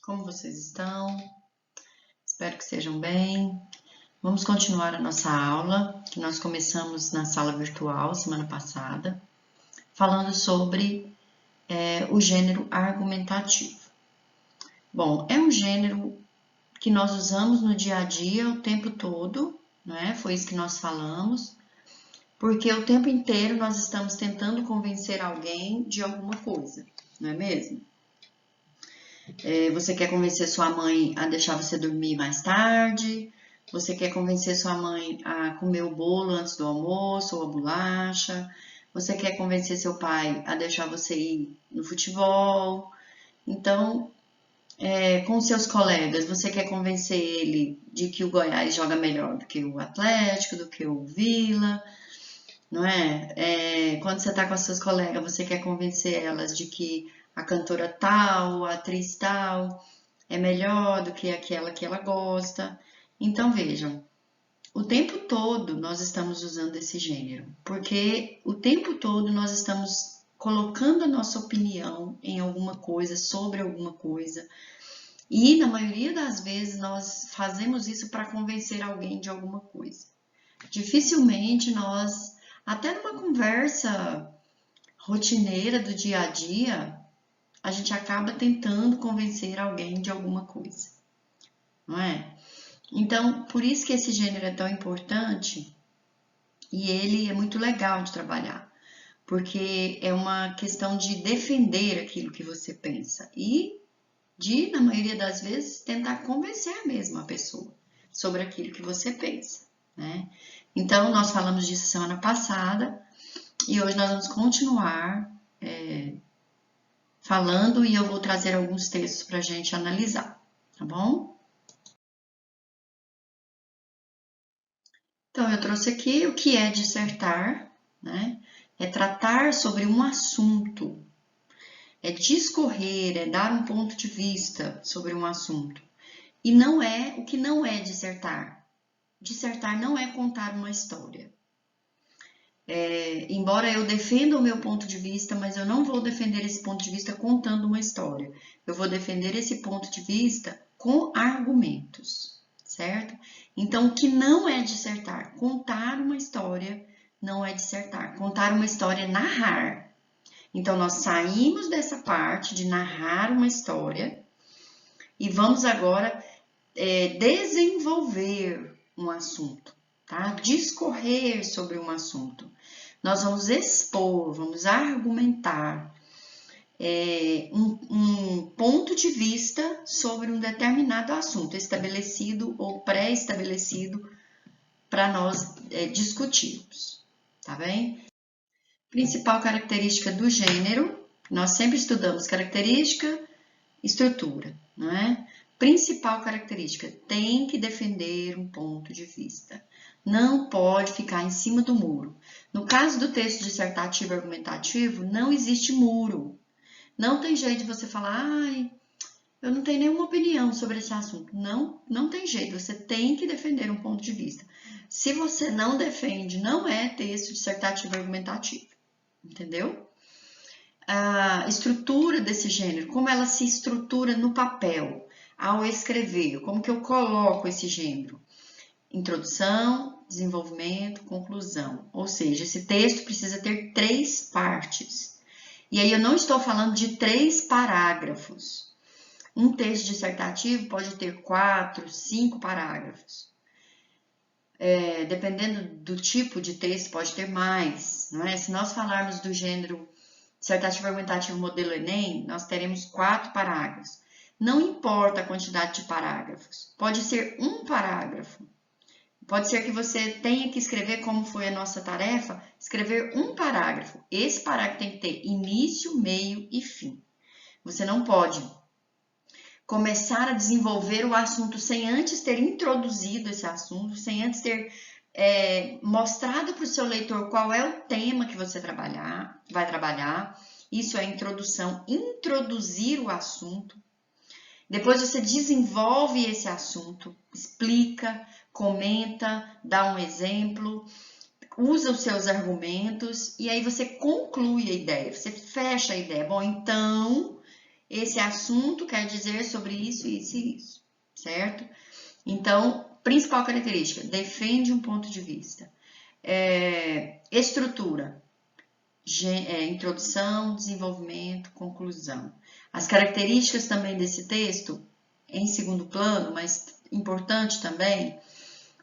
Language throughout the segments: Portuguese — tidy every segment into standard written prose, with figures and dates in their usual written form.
Como vocês estão? Espero que estejam bem. Vamos continuar a nossa aula, que nós começamos na sala virtual semana passada, falando sobre o gênero argumentativo. Bom, é um gênero que nós usamos no dia a dia o tempo todo, não é? Foi isso que nós falamos, porque o tempo inteiro nós estamos tentando convencer alguém de alguma coisa, não é mesmo? Você quer convencer sua mãe a deixar você dormir mais tarde, você quer convencer sua mãe a comer o bolo antes do almoço ou a bolacha, você quer convencer seu pai a deixar você ir no futebol. Então, com seus colegas, você quer convencer ele de que o Goiás joga melhor do que o Atlético, do que o Vila, não é? Quando você está com as suas colegas, você quer convencer elas de que a cantora tal, a atriz tal é melhor do que aquela que ela gosta. Então vejam, o tempo todo nós estamos usando esse gênero, porque o tempo todo nós estamos colocando a nossa opinião em alguma coisa, sobre alguma coisa, e na maioria das vezes nós fazemos isso para convencer alguém de alguma coisa. Dificilmente nós, até numa conversa rotineira do dia a dia, a gente acaba tentando convencer alguém de alguma coisa, não é? Então, por isso que esse gênero é tão importante e ele é muito legal de trabalhar, porque é uma questão de defender aquilo que você pensa e de, na maioria das vezes, tentar convencer mesmo a pessoa sobre aquilo que você pensa, né? Então, nós falamos disso semana passada e hoje nós vamos continuar falando e eu vou trazer alguns textos para a gente analisar, tá bom? Então, eu trouxe aqui o que é dissertar, né? É tratar sobre um assunto, é discorrer, é dar um ponto de vista sobre um assunto. E não é o que não é dissertar. Dissertar não é contar uma história. Embora eu defenda o meu ponto de vista, mas eu não vou defender esse ponto de vista contando uma história. Eu vou defender esse ponto de vista com argumentos, certo? Então, o que não é dissertar? Contar uma história não é dissertar. Contar uma história é narrar. Então, nós saímos dessa parte de narrar uma história e vamos agora desenvolver um assunto, tá? Discorrer sobre um assunto. Nós vamos expor, vamos argumentar um ponto de vista sobre um determinado assunto, estabelecido ou pré-estabelecido para nós discutirmos, tá bem? Principal característica do gênero, nós sempre estudamos característica, estrutura, não é? Principal característica, tem que defender um ponto de vista. Não pode ficar em cima do muro. No caso do texto dissertativo e argumentativo, não existe muro. Não tem jeito de você falar, ai, eu não tenho nenhuma opinião sobre esse assunto. Não, não tem jeito, você tem que defender um ponto de vista. Se você não defende, não é texto dissertativo e argumentativo, entendeu? A estrutura desse gênero, como ela se estrutura no papel, ao escrever, como que eu coloco esse gênero? Introdução, desenvolvimento, conclusão. Ou seja, esse texto precisa ter 3 partes. E aí eu não estou falando de 3 parágrafos. Um texto dissertativo pode ter 4, 5 parágrafos. Dependendo do tipo de texto, pode ter mais, não é? Se nós falarmos do gênero dissertativo argumentativo modelo Enem, nós teremos 4 parágrafos. Não importa a quantidade de parágrafos, pode ser um parágrafo. Pode ser que você tenha que escrever, como foi a nossa tarefa, escrever um parágrafo. Esse parágrafo tem que ter início, meio e fim. Você não pode começar a desenvolver o assunto sem antes ter introduzido esse assunto, sem antes ter mostrado para o seu leitor qual é o tema que você vai trabalhar. Isso é introdução, introduzir o assunto. Depois você desenvolve esse assunto, explica, comenta, dá um exemplo, usa os seus argumentos e aí você conclui a ideia, você fecha a ideia. Bom, então esse assunto quer dizer sobre isso, isso e isso, certo? Então, principal característica, defende um ponto de vista. Estrutura, introdução, desenvolvimento, conclusão. As características também desse texto, em segundo plano, mas importante também,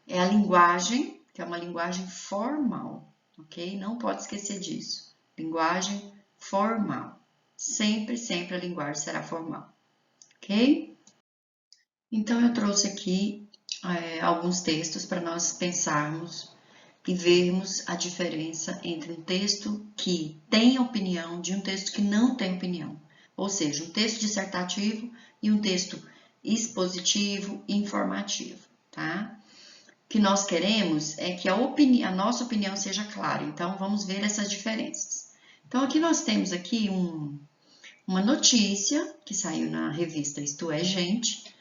é a linguagem, que é uma linguagem formal, ok? Não pode esquecer disso. Linguagem formal. Sempre, sempre a linguagem será formal, ok? Então, eu trouxe aqui alguns textos para nós pensarmos e vermos a diferença entre um texto que tem opinião de um texto que não tem opinião. Ou seja, um texto dissertativo e um texto expositivo e informativo, tá? O que nós queremos é que a nossa opinião seja clara. Então, vamos ver essas diferenças. Então, aqui nós temos aqui uma notícia que saiu na revista Isto é Gente,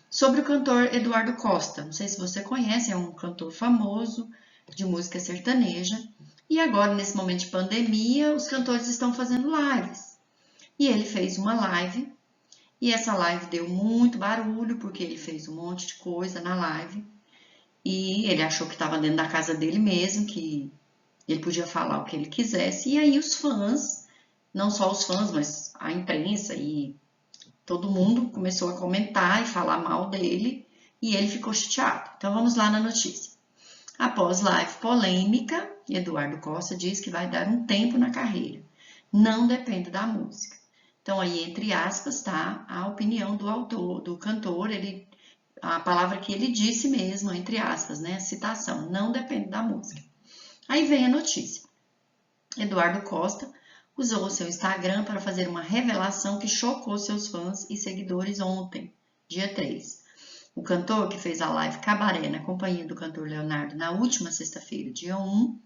sobre o cantor Eduardo Costa. Não sei se você conhece, é um cantor famoso de música sertaneja. E agora, nesse momento de pandemia, os cantores estão fazendo lives. E ele fez uma live, e essa live deu muito barulho, porque ele fez um monte de coisa na live. E ele achou que estava dentro da casa dele mesmo, que ele podia falar o que ele quisesse. E aí os fãs, não só os fãs, mas a imprensa e todo mundo começou a comentar e falar mal dele e ele ficou chateado. Então vamos lá na notícia. Após live polêmica, Eduardo Costa diz que vai dar um tempo na carreira. Não depende da música. Então aí entre aspas tá a opinião do autor, do cantor, a palavra que ele disse mesmo, entre aspas, né? A citação, não depende da música. Aí vem a notícia. Eduardo Costa usou o seu Instagram para fazer uma revelação que chocou seus fãs e seguidores ontem, dia 3. O cantor, que fez a live Cabaré na companhia do cantor Leonardo na última sexta-feira, dia 1,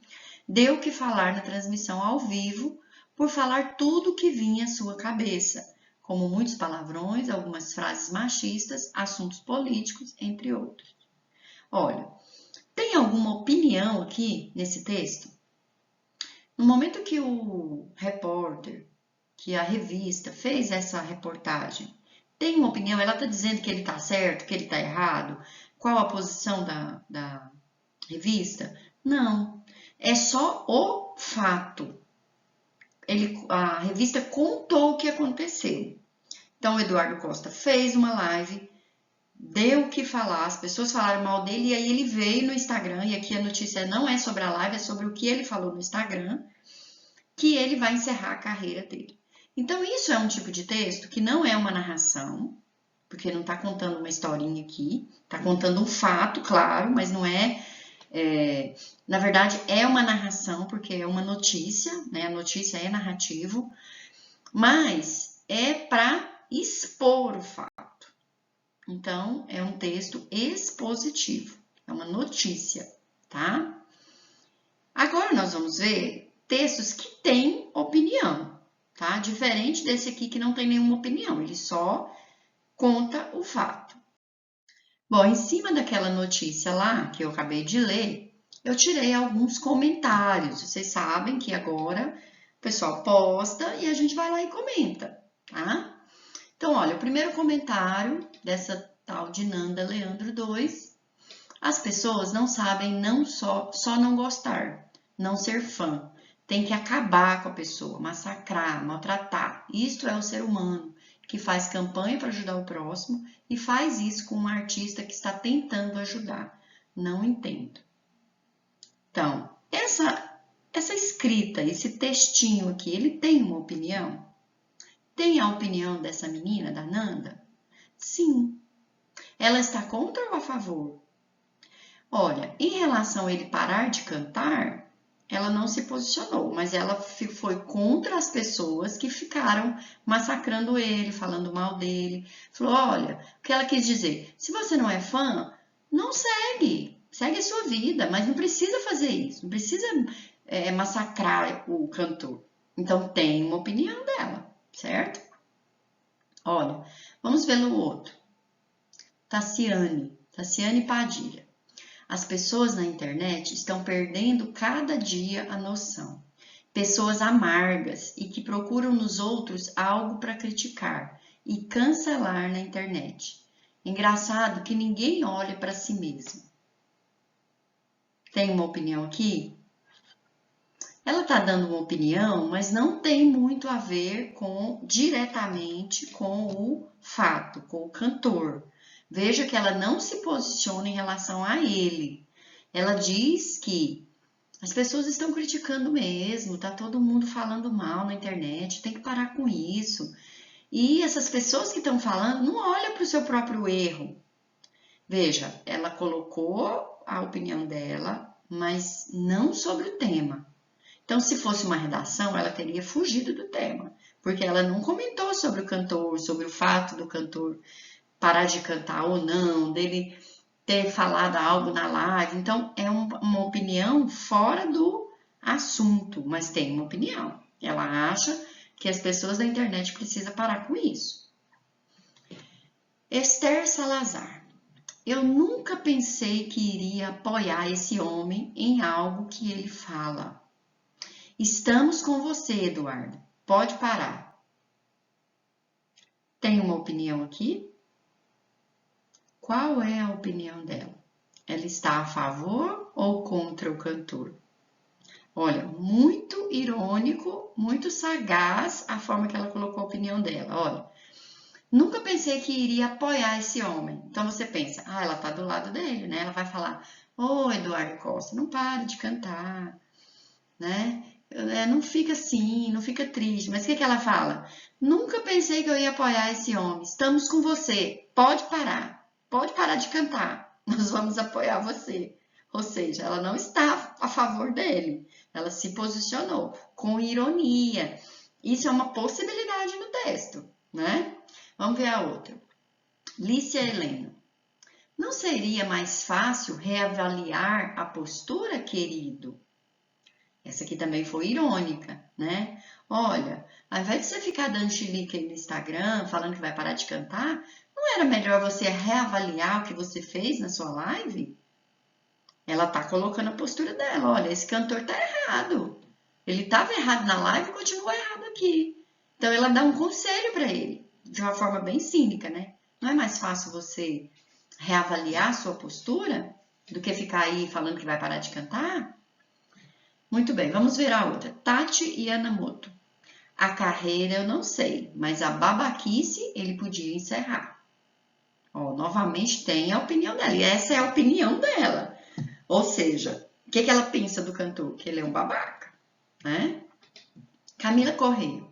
deu o que falar na transmissão ao vivo por falar tudo o que vinha à sua cabeça, como muitos palavrões, algumas frases machistas, assuntos políticos, entre outros. Olha, tem alguma opinião aqui nesse texto? No momento que o repórter, que a revista fez essa reportagem, tem uma opinião, ela está dizendo que ele está certo, que ele está errado, qual a posição da revista? Não, é só o fato. A revista contou o que aconteceu. Então, o Eduardo Costa fez uma live, deu o que falar, as pessoas falaram mal dele, e aí ele veio no Instagram, e aqui a notícia não é sobre a live, é sobre o que ele falou no Instagram, que ele vai encerrar a carreira dele. Então, isso é um tipo de texto que não é uma narração, porque não está contando uma historinha aqui, está contando um fato, claro, mas não é, na verdade, é uma narração, porque é uma notícia, né? A notícia é narrativo, mas é para expor o fato. Então, é um texto expositivo, é uma notícia, tá? Agora nós vamos ver textos que têm opinião, tá? Diferente desse aqui que não tem nenhuma opinião, ele só conta o fato. Bom, em cima daquela notícia lá que eu acabei de ler, eu tirei alguns comentários. Vocês sabem que agora o pessoal posta e a gente vai lá e comenta, tá? Então, olha, o primeiro comentário dessa tal de Nanda Leandro 2. As pessoas não sabem só não gostar, não ser fã. Tem que acabar com a pessoa, massacrar, maltratar. Isto é o ser humano que faz campanha para ajudar o próximo e faz isso com um artista que está tentando ajudar. Não entendo. Então, essa escrita, esse textinho aqui, ele tem uma opinião? Tem a opinião dessa menina, da Nanda? Sim. Ela está contra ou a favor? Olha, em relação a ele parar de cantar, ela não se posicionou, mas ela foi contra as pessoas que ficaram massacrando ele, falando mal dele. Falou, olha, o que ela quis dizer, se você não é fã, não segue a sua vida, mas não precisa fazer isso, não precisa massacrar o cantor. Então tem uma opinião dela, certo? Olha, vamos ver no outro. Tassiane Padilha. As pessoas na internet estão perdendo cada dia a noção. Pessoas amargas e que procuram nos outros algo para criticar e cancelar na internet. Engraçado que ninguém olha para si mesmo. Tem uma opinião aqui? Ela está dando uma opinião, mas não tem muito a ver diretamente com o fato, com o cantor. Veja que ela não se posiciona em relação a ele. Ela diz que as pessoas estão criticando mesmo, tá todo mundo falando mal na internet, tem que parar com isso. E essas pessoas que estão falando não olham para o seu próprio erro. Veja, ela colocou a opinião dela, mas não sobre o tema. Então, se fosse uma redação, ela teria fugido do tema, porque ela não comentou sobre o cantor, sobre o fato do cantor parar de cantar ou não, dele ter falado algo na live. Então, é uma opinião fora do assunto, mas tem uma opinião. Ela acha que as pessoas da internet precisam parar com isso. Esther Salazar. Eu nunca pensei que iria apoiar esse homem em algo que ele fala. Estamos com você, Eduardo. Pode parar. Tem uma opinião aqui? Qual é a opinião dela? Ela está a favor ou contra o cantor? Olha, muito irônico, muito sagaz a forma que ela colocou a opinião dela. Olha, nunca pensei que iria apoiar esse homem. Então você pensa, ela está do lado dele, né? Ela vai falar, ô Eduardo Costa, não pare de cantar, né? Não fica assim, não fica triste. Mas o que ela fala? Nunca pensei que eu ia apoiar esse homem. Estamos com você. Pode parar de cantar. Nós vamos apoiar você. Ou seja, ela não está a favor dele. Ela se posicionou com ironia. Isso é uma possibilidade no texto, né? Vamos ver a outra. Lícia Helena. Não seria mais fácil reavaliar a postura, querido? Essa aqui também foi irônica, né? Olha, ao invés de você ficar dando chilique aí no Instagram, falando que vai parar de cantar, não era melhor você reavaliar o que você fez na sua live? Ela tá colocando a postura dela. Olha, esse cantor tá errado. Ele estava errado na live e continua errado aqui. Então ela dá um conselho para ele, de uma forma bem cínica, né? Não é mais fácil você reavaliar a sua postura do que ficar aí falando que vai parar de cantar? Muito bem, vamos ver a outra. Tati Yanamoto. A carreira eu não sei, mas a babaquice ele podia encerrar. Ó, novamente tem a opinião dela, e essa é a opinião dela. Ou seja, o que ela pensa do cantor? Que ele é um babaca, né? Camila Correia.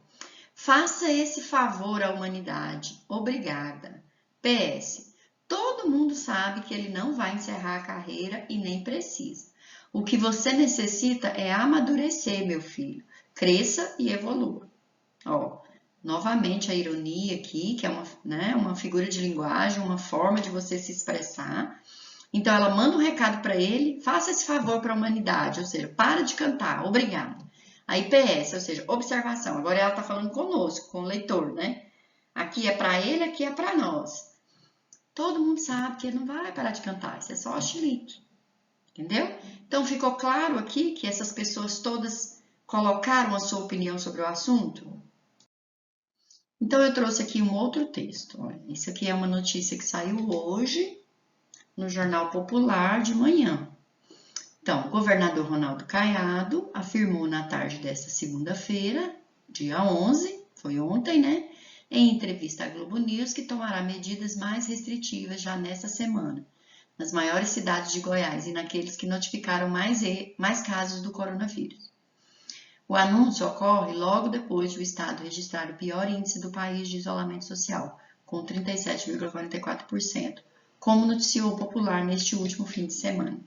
Faça esse favor à humanidade. Obrigada. PS. Todo mundo sabe que ele não vai encerrar a carreira e nem precisa. O que você necessita é amadurecer, meu filho. Cresça e evolua. Ó, novamente a ironia aqui, que é uma figura de linguagem, uma forma de você se expressar. Então ela manda um recado para ele, faça esse favor para a humanidade, ou seja, para de cantar, obrigado. Aí PS, ou seja, observação. Agora ela está falando conosco, com o leitor, né? Aqui é para ele, aqui é para nós. Todo mundo sabe que ele não vai parar de cantar, isso é só chilique. Entendeu? Então ficou claro aqui que essas pessoas todas colocaram a sua opinião sobre o assunto? Então eu trouxe aqui um outro texto. Olha, isso aqui é uma notícia que saiu hoje no Jornal Popular de manhã. Então, o governador Ronaldo Caiado afirmou na tarde desta segunda-feira, dia 11, foi ontem, né? Em entrevista à Globo News, que tomará medidas mais restritivas já nesta semana, nas maiores cidades de Goiás e naqueles que notificaram mais casos do coronavírus. O anúncio ocorre logo depois de o estado registrar o pior índice do país de isolamento social, com 37,44%, como noticiou o Popular neste último fim de semana.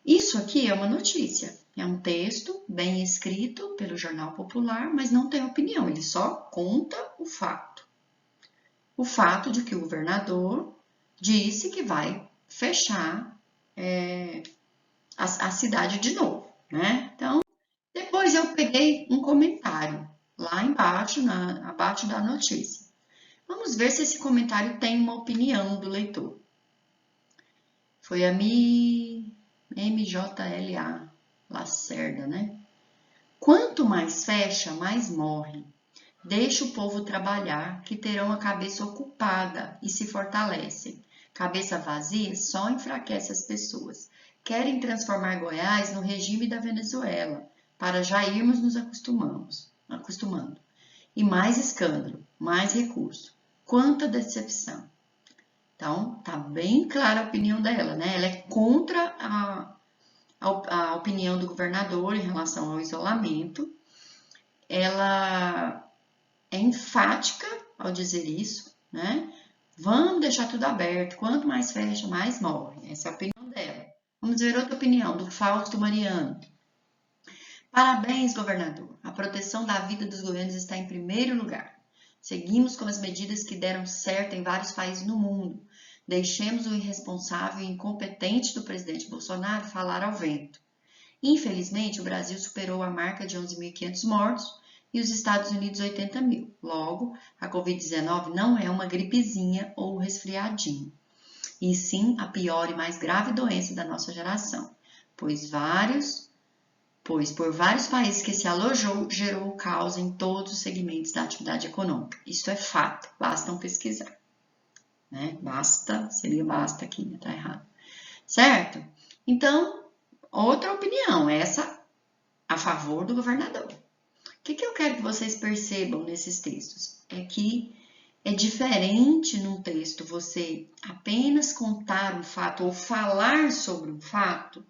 Isso aqui é uma notícia, é um texto bem escrito pelo Jornal Popular, mas não tem opinião, ele só conta o fato. O fato de que o governador disse que vai fechar a cidade de novo, né? Então, depois eu peguei um comentário lá embaixo, abaixo da notícia. Vamos ver se esse comentário tem uma opinião do leitor. Foi a MJLA Lacerda, né? Quanto mais fecha, mais morre. Deixa o povo trabalhar, que terão a cabeça ocupada e se fortalecem. Cabeça vazia só enfraquece as pessoas. Querem transformar Goiás no regime da Venezuela, para já irmos nos acostumando. E mais escândalo, mais recurso. Quanta decepção. Então, tá bem clara a opinião dela, né? Ela é contra a opinião do governador em relação ao isolamento. Ela é enfática ao dizer isso, né? Vamos deixar tudo aberto. Quanto mais fecha, mais morre. Essa é a opinião dela. Vamos ver outra opinião do Fausto Mariano. Parabéns, governador. A proteção da vida dos goianos está em primeiro lugar. Seguimos com as medidas que deram certo em vários países no mundo. Deixemos o irresponsável e incompetente do presidente Bolsonaro falar ao vento. Infelizmente, o Brasil superou a marca de 11.500 mortos e os Estados Unidos 80 mil. Logo, a Covid-19 não é uma gripezinha ou resfriadinho, e sim a pior e mais grave doença da nossa geração, pois por vários países que se alojou, gerou caos em todos os segmentos da atividade econômica. Isso é fato, basta pesquisar. Né? Basta aqui, né? Tá errado. Certo? Então, outra opinião, essa a favor do governador. O que eu quero que vocês percebam nesses textos? É que é diferente num texto você apenas contar um fato ou falar sobre um fato,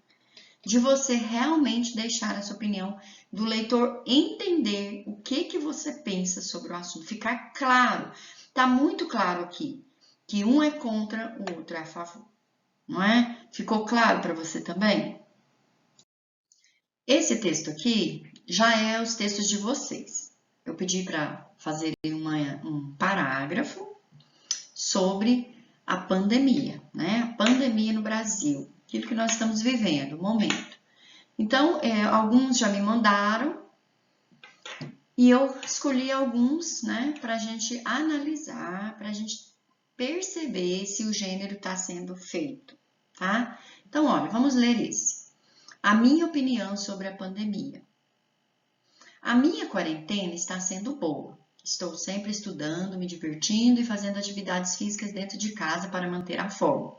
de você realmente deixar essa opinião do leitor entender o que você pensa sobre o assunto, ficar claro. Tá muito claro aqui que um é contra, o outro é a favor, não é? Ficou claro para você também? Esse texto aqui já é os textos de vocês. Eu pedi para fazer um parágrafo sobre a pandemia, né? A pandemia no Brasil, aquilo que nós estamos vivendo, o momento. Então, alguns já me mandaram e eu escolhi alguns, né, para a gente analisar, para a gente perceber se o gênero está sendo feito, tá? Então, olha, vamos ler esse. A minha opinião sobre a pandemia. A minha quarentena está sendo boa. Estou sempre estudando, me divertindo e fazendo atividades físicas dentro de casa para manter a forma.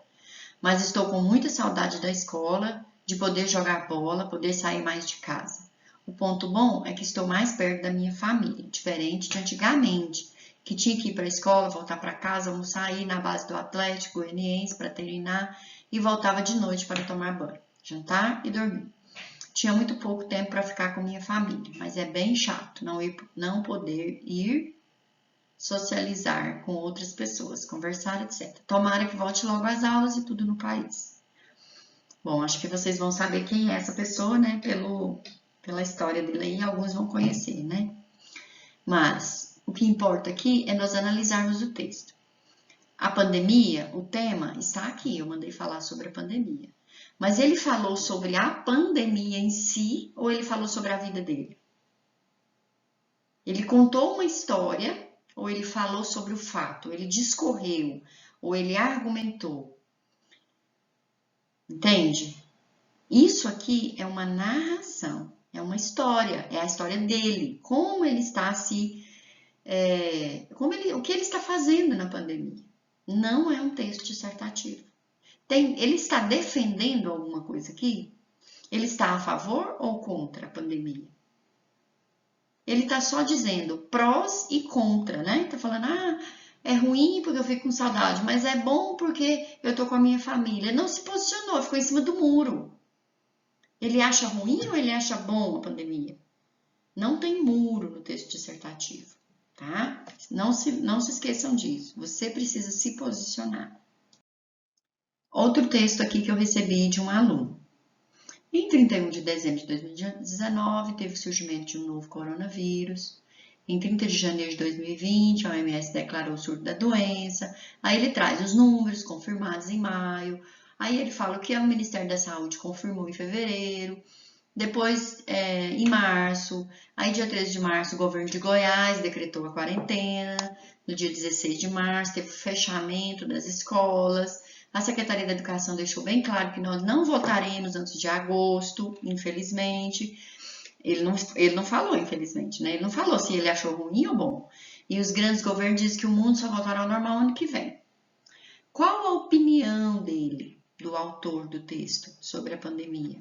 Mas estou com muita saudade da escola, de poder jogar bola, poder sair mais de casa. O ponto bom é que estou mais perto da minha família, diferente de antigamente, que tinha que ir para a escola, voltar para casa, almoçar, ir na base do Atlético Goianiense para treinar e voltava de noite para tomar banho, jantar e dormir. Tinha muito pouco tempo para ficar com minha família, mas é bem chato não poder ir socializar com outras pessoas, conversar, etc. Tomara que volte logo às aulas e tudo no país. Bom, acho que vocês vão saber quem é essa pessoa, né, pela história dele aí, alguns vão conhecer, né? Mas o que importa aqui é nós analisarmos o texto. A pandemia, o tema está aqui, eu mandei falar sobre a pandemia. Mas ele falou sobre a pandemia em si ou ele falou sobre a vida dele? Ele contou uma história ou ele falou sobre o fato? Ele discorreu ou ele argumentou? Entende? Isso aqui é uma narração, é uma história, é a história dele, como ele está o que ele está fazendo na pandemia. Não é um texto dissertativo. Ele está defendendo alguma coisa aqui? Ele está a favor ou contra a pandemia? Ele está só dizendo prós e contra, né? Está falando, é ruim porque eu fico com saudade, mas é bom porque eu estou com a minha família. Não se posicionou, ficou em cima do muro. Ele acha ruim ou ele acha bom a pandemia? Não tem muro no texto dissertativo, tá? Não se esqueçam disso. Você precisa se posicionar. Outro texto aqui que eu recebi de um aluno. Em 31 de dezembro de 2019, teve o surgimento de um novo coronavírus. Em 30 de janeiro de 2020, a OMS declarou o surto da doença. Aí ele traz os números confirmados em maio. Aí ele fala o que o Ministério da Saúde confirmou em fevereiro. Depois, em março, aí dia 13 de março, o governo de Goiás decretou a quarentena. No dia 16 de março, teve o fechamento das escolas. A Secretaria da Educação deixou bem claro que nós não votaremos antes de agosto, infelizmente. Ele não falou, infelizmente, né? Ele não falou se ele achou ruim ou bom. E os grandes governos dizem que o mundo só voltará ao normal ano que vem. Qual a opinião dele, do autor do texto, sobre a pandemia?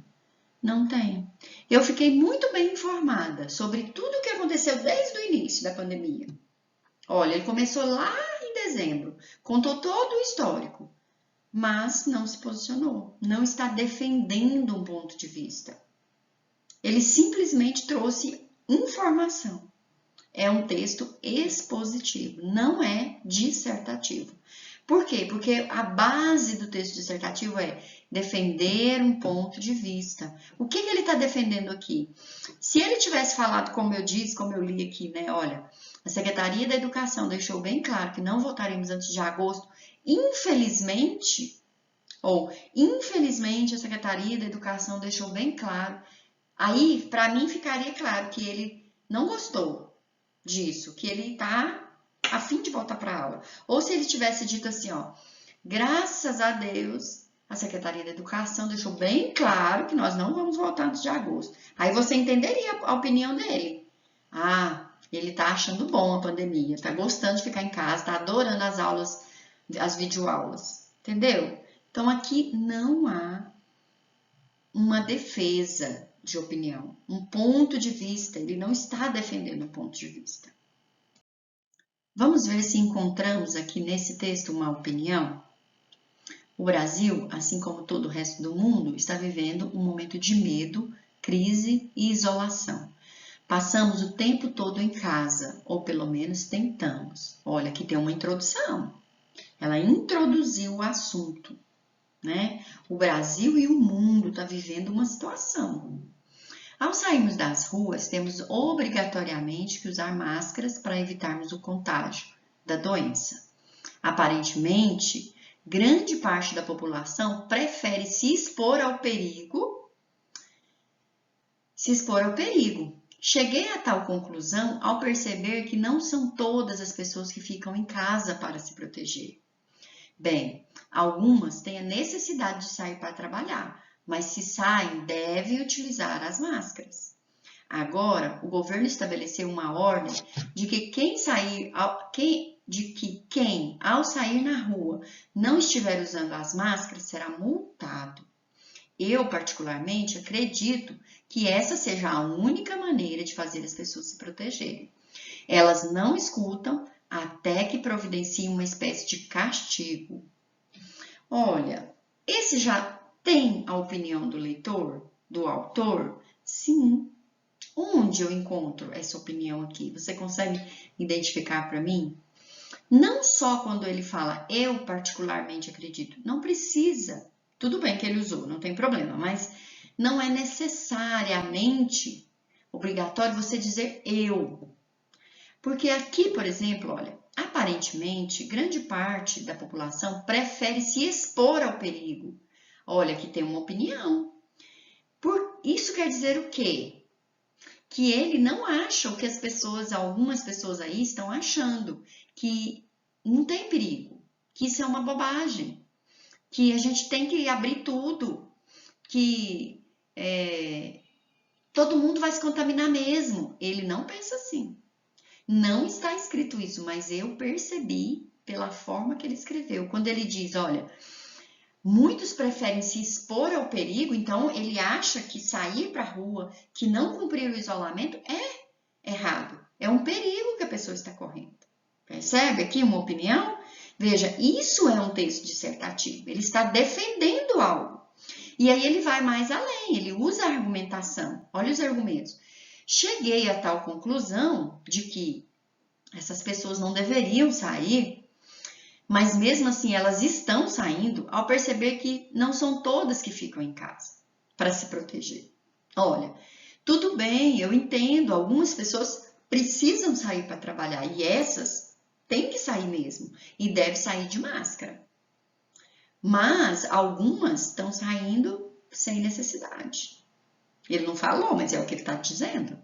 Não tem. Eu fiquei muito bem informada sobre tudo o que aconteceu desde o início da pandemia. Olha, ele começou lá em dezembro, contou todo o histórico, mas não se posicionou, não está defendendo um ponto de vista. Ele simplesmente trouxe informação. É um texto expositivo, não é dissertativo. Por quê? Porque a base do texto dissertativo é defender um ponto de vista. O que ele está defendendo aqui? Se ele tivesse falado, como eu disse, como eu li aqui, né? Olha, a Secretaria da Educação deixou bem claro que não votaremos antes de agosto. Infelizmente a Secretaria da Educação deixou bem claro. Aí, para mim, ficaria claro que ele não gostou disso, que ele está a fim de voltar para a aula. Ou se ele tivesse dito assim, ó, graças a Deus, a Secretaria da Educação deixou bem claro que nós não vamos voltar antes de agosto. Aí você entenderia a opinião dele. Ah, ele tá achando bom a pandemia, tá gostando de ficar em casa, tá adorando as aulas, as videoaulas, entendeu? Então aqui não há uma defesa de opinião, um ponto de vista, ele não está defendendo um ponto de vista. Vamos ver se encontramos aqui nesse texto uma opinião. O Brasil, assim como todo o resto do mundo, está vivendo um momento de medo, crise e isolação. Passamos o tempo todo em casa, ou pelo menos tentamos. Olha, aqui tem uma introdução. Ela introduziu o assunto, né? O Brasil e o mundo estão vivendo uma situação. Ao sairmos das ruas, temos obrigatoriamente que usar máscaras para evitarmos o contágio da doença. Aparentemente, grande parte da população prefere se expor ao perigo. Cheguei a tal conclusão ao perceber que não são todas as pessoas que ficam em casa para se proteger. Bem, algumas têm a necessidade de sair para trabalhar, mas se saem, devem utilizar as máscaras. Agora, o governo estabeleceu uma ordem de que quem, ao sair na rua, não estiver usando as máscaras, será multado. Eu, particularmente, acredito que essa seja a única maneira de fazer as pessoas se protegerem. Elas não escutam até que providenciem uma espécie de castigo. Olha, esse já tem a opinião do leitor, do autor? Sim. Onde eu encontro essa opinião aqui? Você consegue identificar para mim? Não só quando ele fala, eu particularmente acredito. Não precisa. Tudo bem que ele usou, não tem problema, mas não é necessariamente obrigatório você dizer eu. Porque aqui, por exemplo, olha, aparentemente, grande parte da população prefere se expor ao perigo. Olha, aqui tem uma opinião. Isso quer dizer o quê? Que ele não acha o que algumas pessoas aí estão achando, que não tem perigo, que isso é uma bobagem, que a gente tem que abrir tudo, que todo mundo vai se contaminar mesmo. Ele não pensa assim. Não está escrito isso, mas eu percebi pela forma que ele escreveu. Quando ele diz, olha, muitos preferem se expor ao perigo, então ele acha que sair para a rua, que não cumprir o isolamento é errado. É um perigo que a pessoa está correndo. Percebe aqui uma opinião? Veja, isso é um texto dissertativo. Ele está defendendo algo. E aí ele vai mais além, ele usa a argumentação. Olha os argumentos. Cheguei a tal conclusão de que essas pessoas não deveriam sair, mas mesmo assim elas estão saindo ao perceber que não são todas que ficam em casa para se proteger. Olha, tudo bem, eu entendo, algumas pessoas precisam sair para trabalhar e essas têm que sair mesmo e devem sair de máscara. Mas algumas estão saindo sem necessidade. Ele não falou, mas é o que ele está dizendo.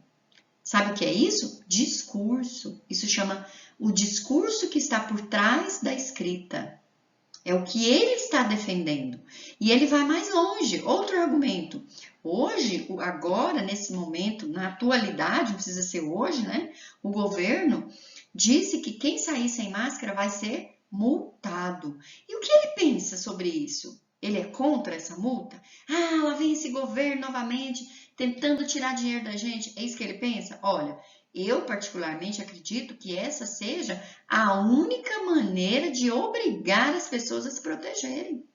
Sabe o que é isso? Discurso. Isso chama o discurso que está por trás da escrita. É o que ele está defendendo. E ele vai mais longe. Outro argumento. Hoje, agora, nesse momento, na atualidade, não precisa ser hoje, né? O governo disse que quem sair sem máscara vai ser multado. E o que ele pensa sobre isso? Ele é contra essa multa? Ah, lá vem esse governo novamente tentando tirar dinheiro da gente. É isso que ele pensa? Olha, eu particularmente acredito que essa seja a única maneira de obrigar as pessoas a se protegerem.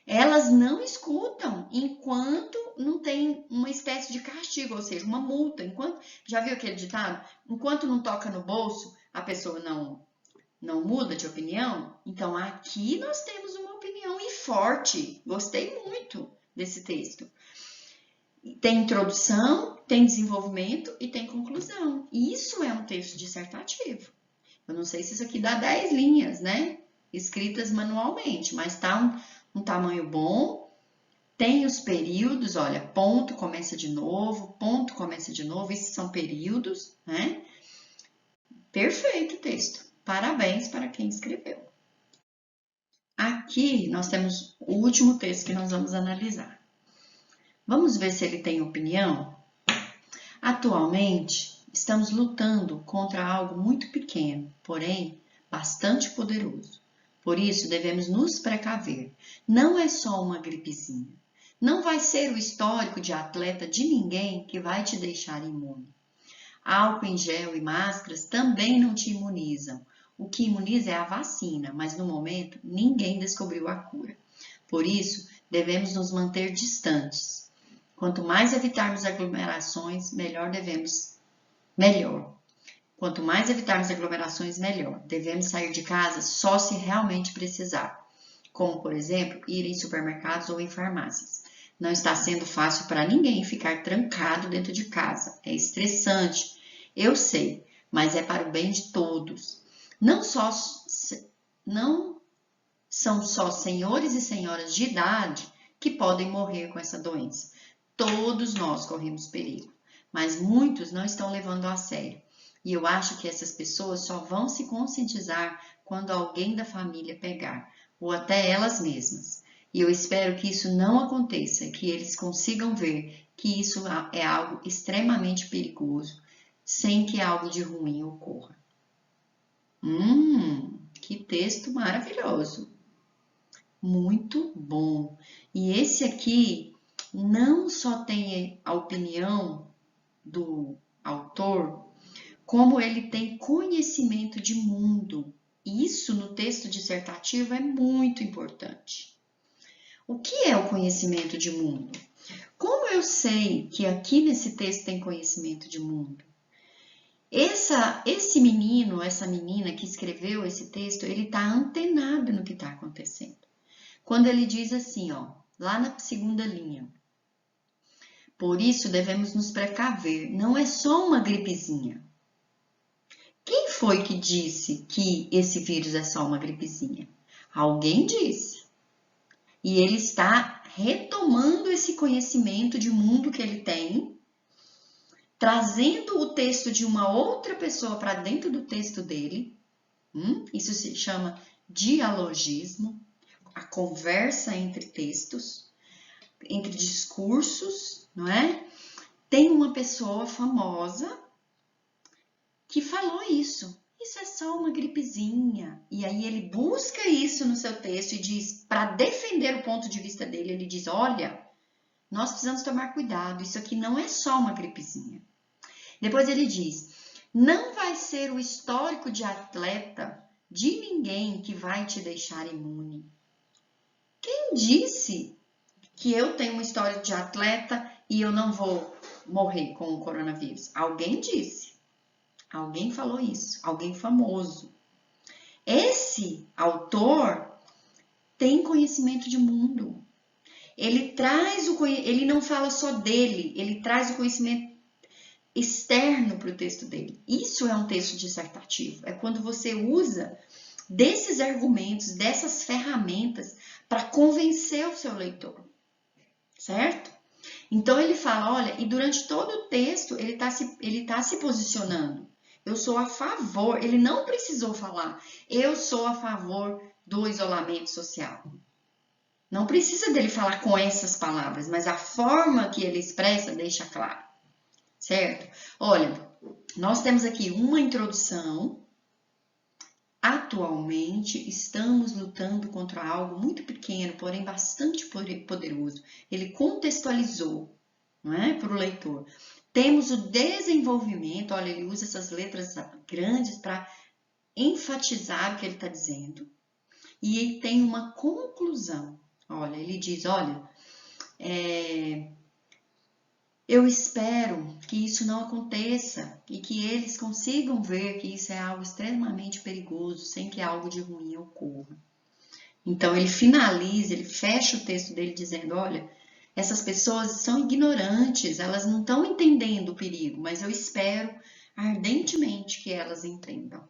Elas não escutam enquanto não tem uma espécie de castigo, ou seja, uma multa. Enquanto, já viu aquele ditado? Enquanto não toca no bolso, a pessoa não muda de opinião? Então aqui nós temos uma opinião e forte. Gostei muito desse texto. Tem introdução, tem desenvolvimento e tem conclusão. Isso é um texto dissertativo. Eu não sei se isso aqui dá 10 linhas, né? Escritas manualmente, mas tá um tamanho bom. Tem os períodos, olha, ponto começa de novo, ponto começa de novo, esses são períodos, né? Perfeito o texto. Parabéns para quem escreveu. Aqui nós temos o último texto que nós vamos analisar. Vamos ver se ele tem opinião? Atualmente, estamos lutando contra algo muito pequeno, porém bastante poderoso. Por isso, devemos nos precaver. Não é só uma gripezinha. Não vai ser o histórico de atleta de ninguém que vai te deixar imune. Álcool em gel e máscaras também não te imunizam. O que imuniza é a vacina, mas no momento ninguém descobriu a cura. Por isso, devemos nos manter distantes. Quanto mais evitarmos aglomerações, melhor. Quanto mais evitarmos aglomerações, melhor. Devemos sair de casa só se realmente precisar, como, por exemplo, ir em supermercados ou em farmácias. Não está sendo fácil para ninguém ficar trancado dentro de casa. É estressante, eu sei, mas é para o bem de todos. Não são só senhores e senhoras de idade que podem morrer com essa doença. Todos nós corremos perigo, mas muitos não estão levando a sério. E eu acho que essas pessoas só vão se conscientizar quando alguém da família pegar, ou até elas mesmas. E eu espero que isso não aconteça, que eles consigam ver que isso é algo extremamente perigoso, sem que algo de ruim ocorra. Que texto maravilhoso! Muito bom! E esse aqui não só tem a opinião do autor, como ele tem conhecimento de mundo. Isso no texto dissertativo é muito importante. O que é o conhecimento de mundo? Como eu sei que aqui nesse texto tem conhecimento de mundo? Esse menino, essa menina que escreveu esse texto, ele está antenado no que está acontecendo. Quando ele diz assim, ó, lá na segunda linha, por isso devemos nos precaver, não é só uma gripezinha. Quem foi que disse que esse vírus é só uma gripezinha? Alguém disse. E ele está retomando esse conhecimento de mundo que ele tem, trazendo o texto de uma outra pessoa para dentro do texto dele. Isso se chama dialogismo, a conversa entre textos, entre discursos, não é? Tem uma pessoa famosa que falou isso. Isso é só uma gripezinha. E aí ele busca isso no seu texto e diz, para defender o ponto de vista dele, ele diz, olha, nós precisamos tomar cuidado, isso aqui não é só uma gripezinha. Depois ele diz, não vai ser o histórico de atleta de ninguém que vai te deixar imune. Quem disse que eu tenho uma história de atleta e eu não vou morrer com o coronavírus? Alguém disse. Alguém falou isso. Alguém famoso. Esse autor tem conhecimento de mundo. Ele não fala só dele, ele traz o conhecimento externo para o texto dele. Isso é um texto dissertativo. É quando você usa desses argumentos, dessas ferramentas para convencer o seu leitor. Certo? Então ele fala, olha, e durante todo o texto ele tá se posicionando. Eu sou a favor, ele não precisou falar, eu sou a favor do isolamento social. Não precisa dele falar com essas palavras, mas a forma que ele expressa deixa claro, certo? Olha, nós temos aqui uma introdução. Atualmente, estamos lutando contra algo muito pequeno, porém bastante poderoso. Ele contextualizou, não é, para o leitor. Temos o desenvolvimento, olha, ele usa essas letras grandes para enfatizar o que ele está dizendo. E ele tem uma conclusão. Olha, ele diz, olha, eu espero que isso não aconteça e que eles consigam ver que isso é algo extremamente perigoso, sem que algo de ruim ocorra. Então, ele finaliza, ele fecha o texto dele dizendo, olha, essas pessoas são ignorantes, elas não estão entendendo o perigo, mas eu espero ardentemente que elas entendam.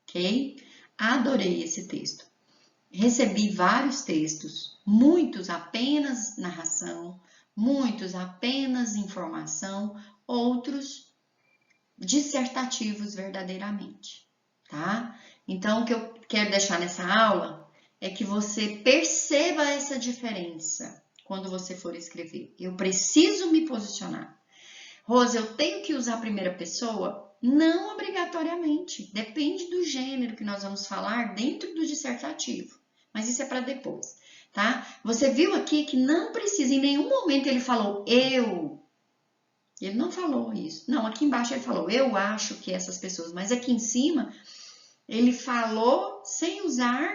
Ok? Adorei esse texto. Recebi vários textos, muitos apenas narração, muitos apenas informação, outros dissertativos verdadeiramente, tá? Então, o que eu quero deixar nessa aula é que você perceba essa diferença quando você for escrever. Eu preciso me posicionar. Rose, eu tenho que usar a primeira pessoa? Não obrigatoriamente. Depende do gênero que nós vamos falar dentro do dissertativo. Mas isso é para depois, tá? Você viu aqui que não precisa, em nenhum momento ele falou eu. Ele não falou isso. Não, aqui embaixo ele falou eu acho que essas pessoas. Mas aqui em cima ele falou sem usar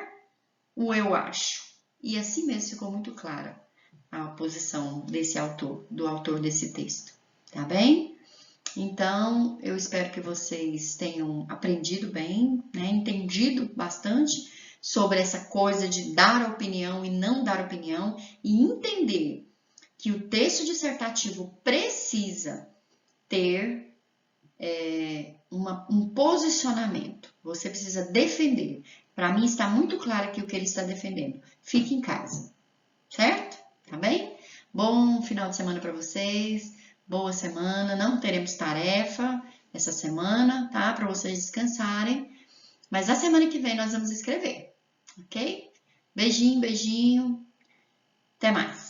o eu acho. E assim mesmo ficou muito clara a posição desse autor, do autor desse texto. Tá bem? Então, eu espero que vocês tenham aprendido bem, né? Entendido bastante sobre essa coisa de dar opinião e não dar opinião e entender que o texto dissertativo precisa ter um posicionamento. Você precisa defender. Para mim está muito claro aqui o que ele está defendendo. Fique em casa, certo? Tá bem? Bom final de semana para vocês. Boa semana. Não teremos tarefa essa semana, tá? Para vocês descansarem. Mas na semana que vem nós vamos escrever, ok? Beijinho, beijinho. Até mais.